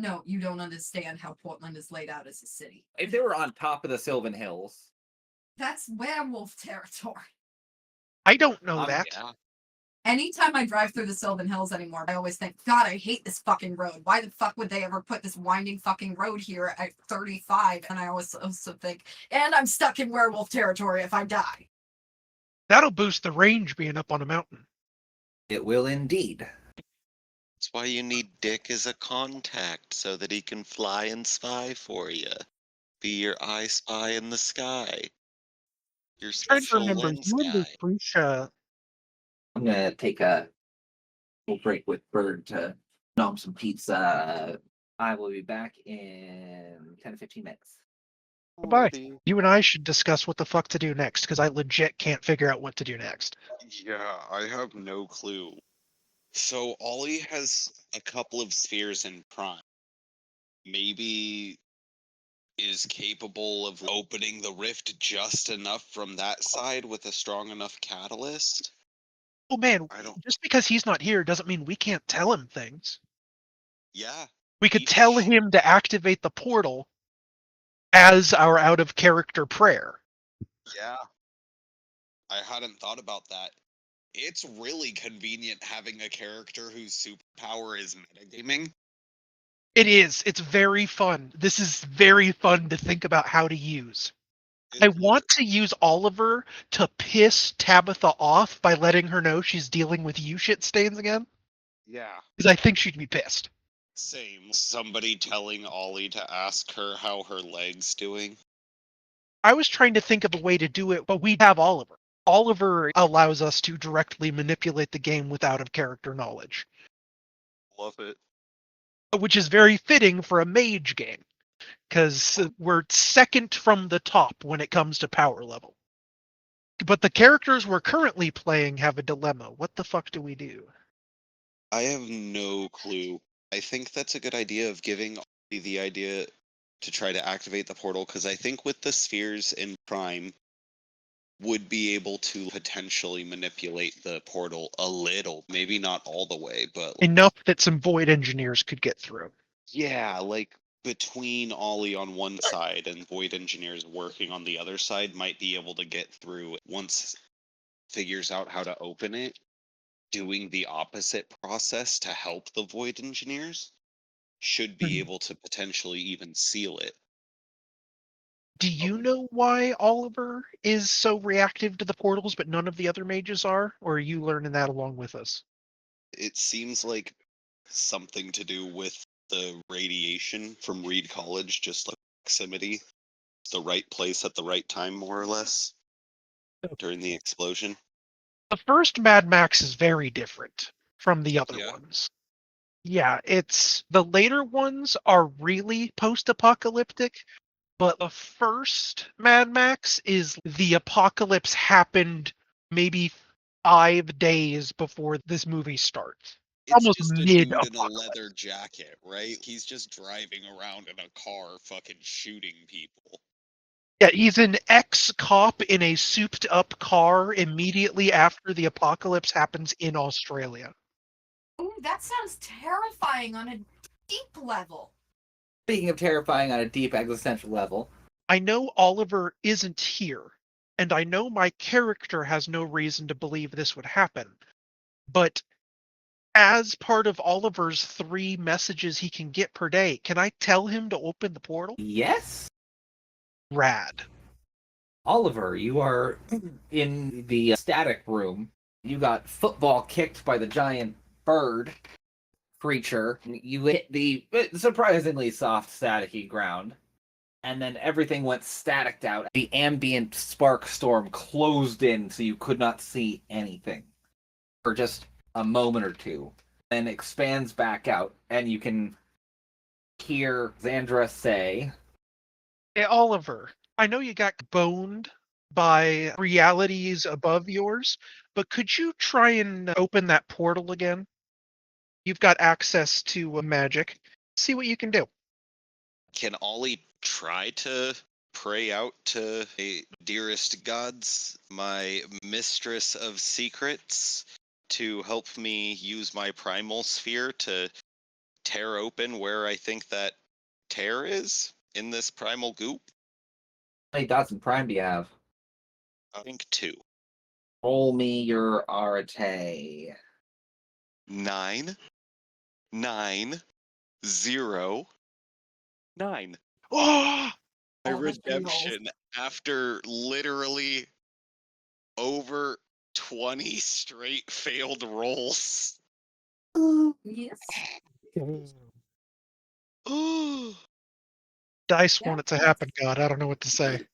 No, you don't understand how Portland is laid out as a city. If they were on top of the Sylvan Hills, That's werewolf territory. I don't know that. Yeah. Anytime I drive through the Sylvan Hills anymore, I always think, God, I hate this fucking road. Why the fuck would they ever put this winding fucking road here at 35? And I always also think, and I'm stuck in werewolf territory if I die. That'll boost the range being up on a mountain. it will indeed. That's why you need Dick as a contact, so that he can fly and spy for you. Be your I Spy in the sky. Your Trying to special remember, lens you and guy. Lucretia. I'm gonna take a little break with Bird to nom some pizza. I will be back in 10 to 15 minutes. Goodbye. You and I should discuss what the fuck to do next, because I legit can't figure out what to do next. Yeah, I have no clue. So Ollie has a couple of spheres in Prime. Maybe is capable of opening the rift just enough from that side with a strong enough catalyst. Oh man, I don't. just because he's not here doesn't mean we can't tell him things. Yeah. We could tell him to activate the portal as our out of character prayer. Yeah. I hadn't thought about that. It's really convenient having a character whose superpower is metagaming. It is. It's very fun. This is very fun to think about how to use. I want to use Oliver to piss Tabitha off by letting her know she's dealing with shit stains again. Yeah. Because I think she'd be pissed. Same. Somebody telling Ollie to ask her how her leg's doing. I was trying to think of a way to do it, but we have Oliver. Oliver allows us to directly manipulate the game with out of character knowledge. Love it. Which is very fitting for a mage game, because we're second from the top when it comes to power level. But the characters we're currently playing have a dilemma. What the fuck do we do? I have no clue. I think that's a good idea of giving Ollie the idea to try to activate the portal, because I think with the spheres in Prime, would be able to potentially manipulate the portal a little, maybe not all the way, but Enough that some void engineers could get through. yeah, like between Ollie on one side and void engineers working on the other side might be able to get through once figures out how to open it, doing the opposite process to help the void engineers should be able to potentially even seal it. Do you know why Oliver is so reactive to the portals, but none of the other mages are? Or are you learning that along with us? It seems like something to do with the radiation from Reed College, just like proximity, the right place at the right time, more or less, during the explosion. The first Mad Max is very different from the other Yeah. ones. Yeah, it's the later ones are really post-apocalyptic, but the first Mad Max is the apocalypse happened maybe 5 days before this movie starts. It's Almost just a dude in a mid-apocalypse. leather jacket, right? He's just driving around in a car fucking shooting people. Yeah, he's an ex-cop in a souped-up car immediately after the apocalypse happens in Australia. Ooh, that sounds terrifying on a deep level. Speaking of terrifying on a deep existential level, I know Oliver isn't here, and I know my character has no reason to believe this would happen, but as part of Oliver's 3 messages he can get per day, can I tell him to open the portal? yes? Rad. Oliver, you are in the static room. You got football kicked by the giant bird creature. You hit the surprisingly soft, staticky ground. And then everything went staticked out. The ambient spark storm closed in so you could not see anything for just a moment or two. Then expands back out, and you can hear Xandra say, Hey, Oliver, I know you got boned by realities above yours, but could you try and open that portal again? You've got access to magic. See what you can do. Can Ollie try to pray out to dearest gods, my mistress of secrets, to help me use my primal sphere to tear open where I think that tear is in this primal goop. How many dots in prime do you have? I think 2. Roll me your Arate. 9, 9, 0, 9. Oh, My All those pre-rolls. redemption after literally over 20 straight failed rolls. Yes. Oh, dice Yeah, want it to happen, God. I don't know what to say.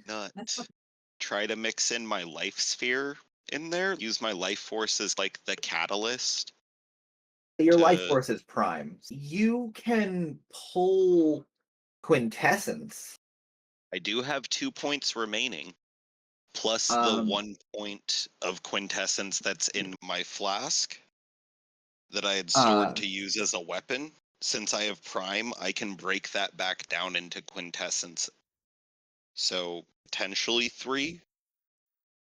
nut. That's Try to mix in my life sphere in there. Use my life force as like the catalyst. Your life to- force is prime. You can pull quintessence. I do have 2 points remaining, plus the Um, 1 point of quintessence that's in my flask that I had stored to use as a weapon. Since I have prime, I can break that back down into quintessence. So potentially 3.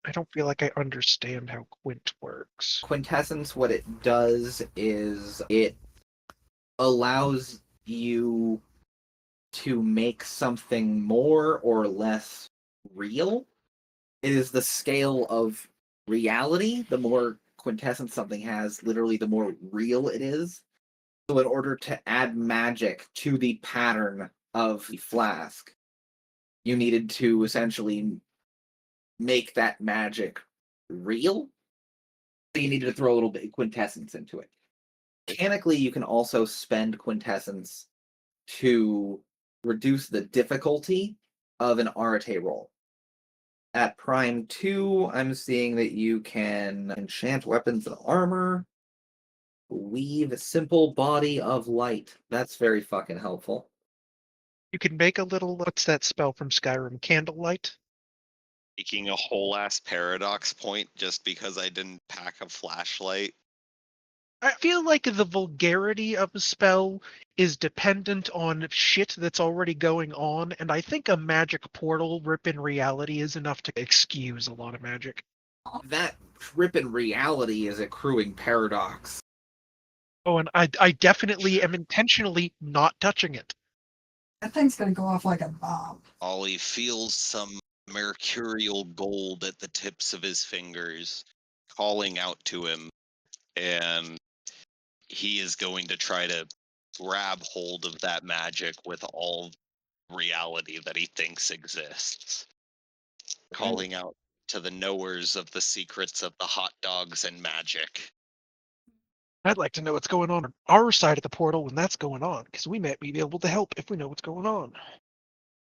I don't feel like I understand how Quint works. Quintessence, what it does is it allows you to make something more or less real. It is the scale of reality. The more quintessence something has, literally, the more real it is. So, in order to add magic to the pattern of the flask, you needed to essentially make that magic real. So, you needed to throw a little bit of quintessence into it. Mechanically, you can also spend quintessence to reduce the difficulty of an Arate roll. At Prime 2, I'm seeing that you can enchant weapons and armor, weave a simple body of light. That's very fucking helpful. You can make a little, what's that spell from Skyrim? Candlelight? Taking a whole ass paradox point just because I didn't pack a flashlight. I feel like the vulgarity of a spell is dependent on shit that's already going on, and I think a magic portal rip in reality is enough to excuse a lot of magic. That trip in reality is accruing paradox. Oh, and I definitely am intentionally not touching it. That thing's gonna go off like a bomb. Ollie feels some mercurial gold at the tips of his fingers, calling out to him, and he is going to try to grab hold of that magic with all reality that he thinks exists. Calling out to the knowers of the secrets of the hot dogs and magic. I'd like to know what's going on our side of the portal when that's going on, because we might be able to help if we know what's going on.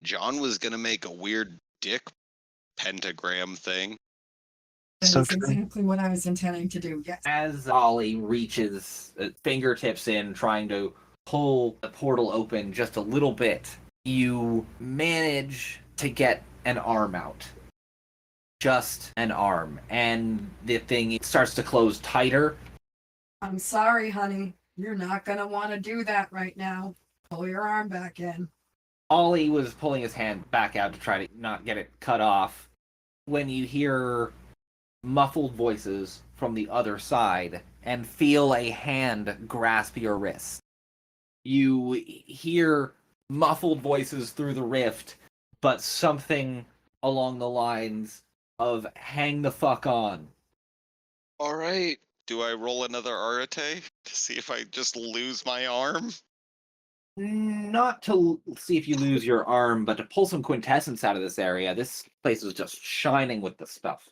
John was going to make a weird dick pentagram thing. That So is true. exactly what I was intending to do. Yes. As Ollie reaches fingertips in, trying to pull the portal open just a little bit, you manage to get an arm out. Just an arm. And the thing starts to close tighter. I'm sorry, honey. You're not gonna want to do that right now. Pull your arm back in. Ollie was pulling his hand back out to try to not get it cut off when you hear muffled voices from the other side and feel a hand grasp your wrist. You hear muffled voices through the rift, but something along the lines of hang the fuck on. All right. Do I roll another Arate to see if I just lose my arm? Not to see if you lose your arm, but to pull some quintessence out of this area. This place is just shining with the stuff.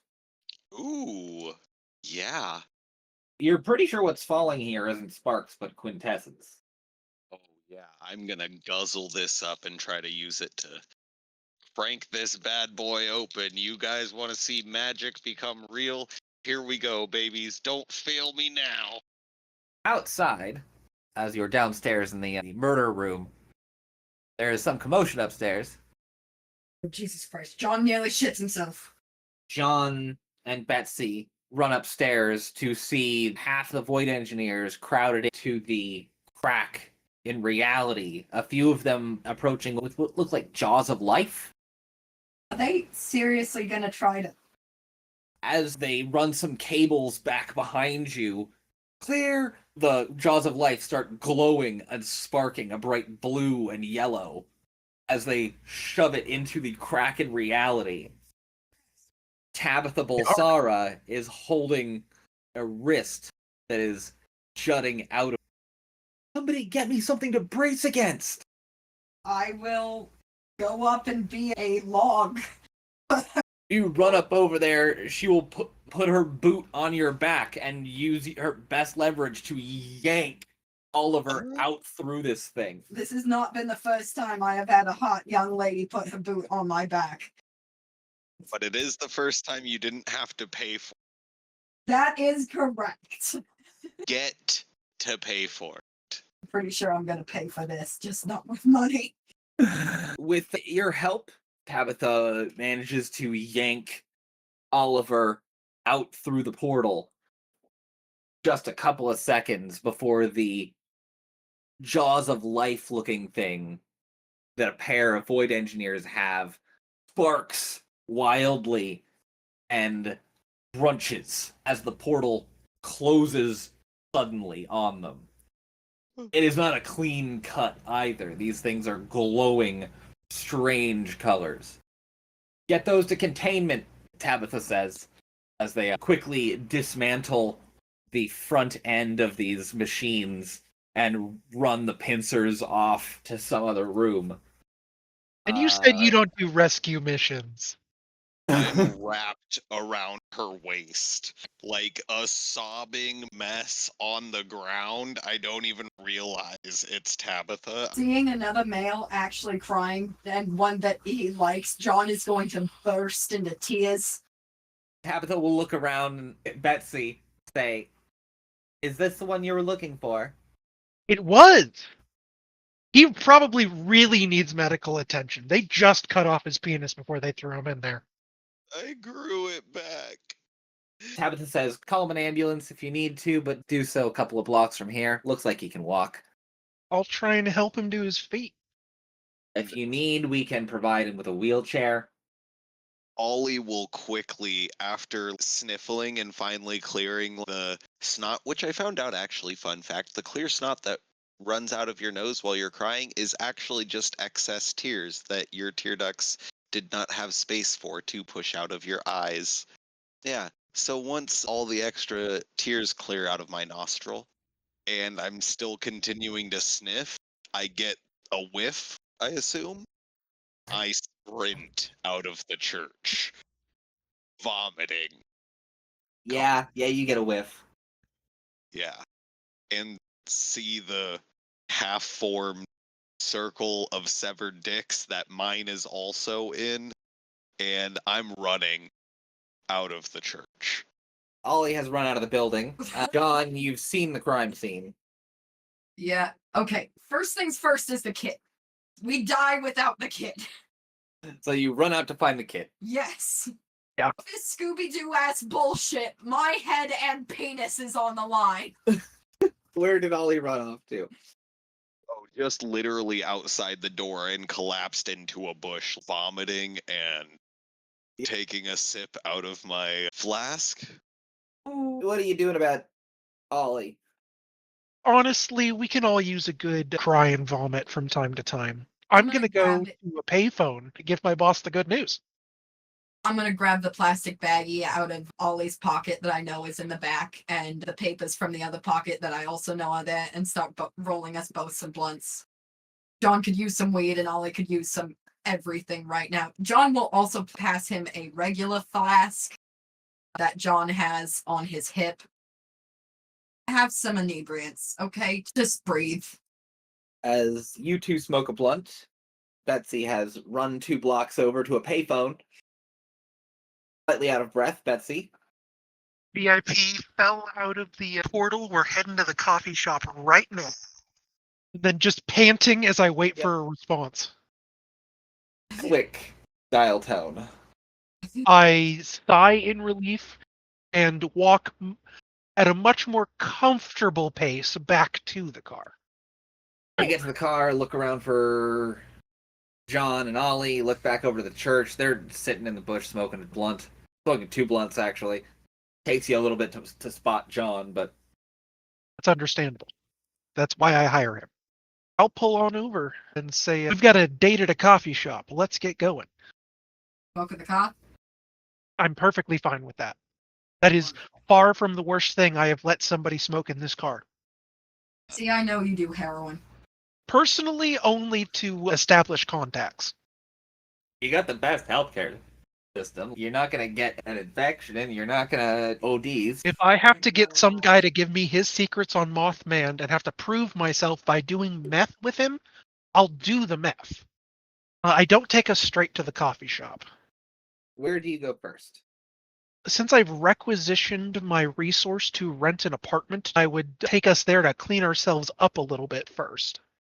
Ooh. Yeah. You're pretty sure what's falling here isn't sparks, but quintessence. Oh, yeah. I'm going to guzzle this up and try to use it to crank this bad boy open. You guys want to see magic become real? Here we go, babies. Don't fail me now. Outside, as you're downstairs in the murder room, there is some commotion upstairs. Oh, Jesus Christ. John nearly shits himself. John and Betsy run upstairs to see half the Void Engineers crowded into the crack in reality. A few of them approaching with what look like jaws of life. Are they seriously gonna try to? As they run some cables back behind you, clear the jaws of life start glowing and sparking a bright blue and yellow as they shove it into the crack in reality. Tabitha Bulsara is holding a wrist that is jutting out of. Somebody get me something to brace against! I will go up and be a log. You run up over there, she will put her boot on your back and use her best leverage to yank Oliver out through this thing. This has not been the first time I have had a hot young lady put her boot on my back. But it is the first time you didn't have to pay for That is correct. get to pay for it. I'm pretty sure I'm going to pay for this, just not with money. With your help, Tabitha manages to yank Oliver out through the portal just a couple of seconds before the jaws of life looking thing that a pair of void engineers have sparks wildly and crunches as the portal closes suddenly on them. It is not a clean cut either. These things are glowing, strange colors. Get those to containment, Tabitha says, as they quickly dismantle the front end of these machines and run the pincers off to some other room. And you said you don't do rescue missions. I'm wrapped around her waist like a sobbing mess on the ground. I don't even realize it's Tabitha. Seeing another male actually crying, and one that he likes, John is going to burst into tears. Tabitha will look around at Betsy, say, "Is this the one you were looking for?" It was! He probably really needs medical attention. They just cut off his penis before they threw him in there. I grew it back. Tabitha says, "Call him an ambulance if you need to, but do so a couple of blocks from here. Looks like he can walk. I'll try and help him to his feet. If you need, we can provide him with a wheelchair." Ollie will quickly, after sniffling and finally clearing the snot, which I found out actually, fun fact, the clear snot that runs out of your nose while you're crying is actually just excess tears that your tear ducts did not have space for to push out of your eyes. Yeah, so once all the extra tears clear out of my nostril, and I'm still continuing to sniff, I get a whiff, I assume. I sprint out of the church, vomiting. Yeah, you get a whiff. Yeah. And see the half-formed circle of severed dicks that mine is also in, and I'm running out of the church. Ollie has run out of the building. John, you've seen the crime scene. Yeah, okay. First things first is the kid. We die without the kid. So you run out to find the kid. Yes. Yeah. This Scooby-Doo ass bullshit. My head and penis is on the line. Where did Ollie run off to? Oh, just literally outside the door and collapsed into a bush, vomiting and taking a sip out of my flask. What are you doing about Ollie? Honestly, we can all use a good cry and vomit from time to time. I'm gonna gonna go grab it. to a payphone to give my boss the good news. I'm gonna grab the plastic baggie out of Ollie's pocket that I know is in the back, and the papers from the other pocket that I also know are there, and start rolling us both some blunts. John could use some weed, and Ollie could use some everything right now. John will also pass him a regular flask that John has on his hip. Have some inebriants, okay? Just breathe. As you two smoke a blunt, Betsy has run 2 blocks over to a payphone. Slightly out of breath, Betsy. VIP fell out of the portal. We're heading to the coffee shop right now. And then just panting as I wait for a response. Quick dial tone. I sigh in relief and walk at a much more comfortable pace back to the car. You get to the car, look around for John and Ollie, look back over to the church. They're sitting in the bush smoking a blunt. Smoking 2 blunts, actually. Takes you a little bit to spot John, but It's understandable. That's why I hire him. I'll pull on over and say, we've got a date at a coffee shop. Let's get going. Smoke at the cop. I'm perfectly fine with that. That is far from the worst thing I have let somebody smoke in this car. See, I know you do heroin. Personally, only to establish contacts. You got the best healthcare system. You're not gonna get an infection, and you're not gonna ODs. If I have to get some guy to give me his secrets on Mothman and have to prove myself by doing meth with him, I'll do the meth. I don't take us straight to the coffee shop. Where do you go first? Since I've requisitioned my resource to rent an apartment, I would take us there to clean ourselves up a little bit first.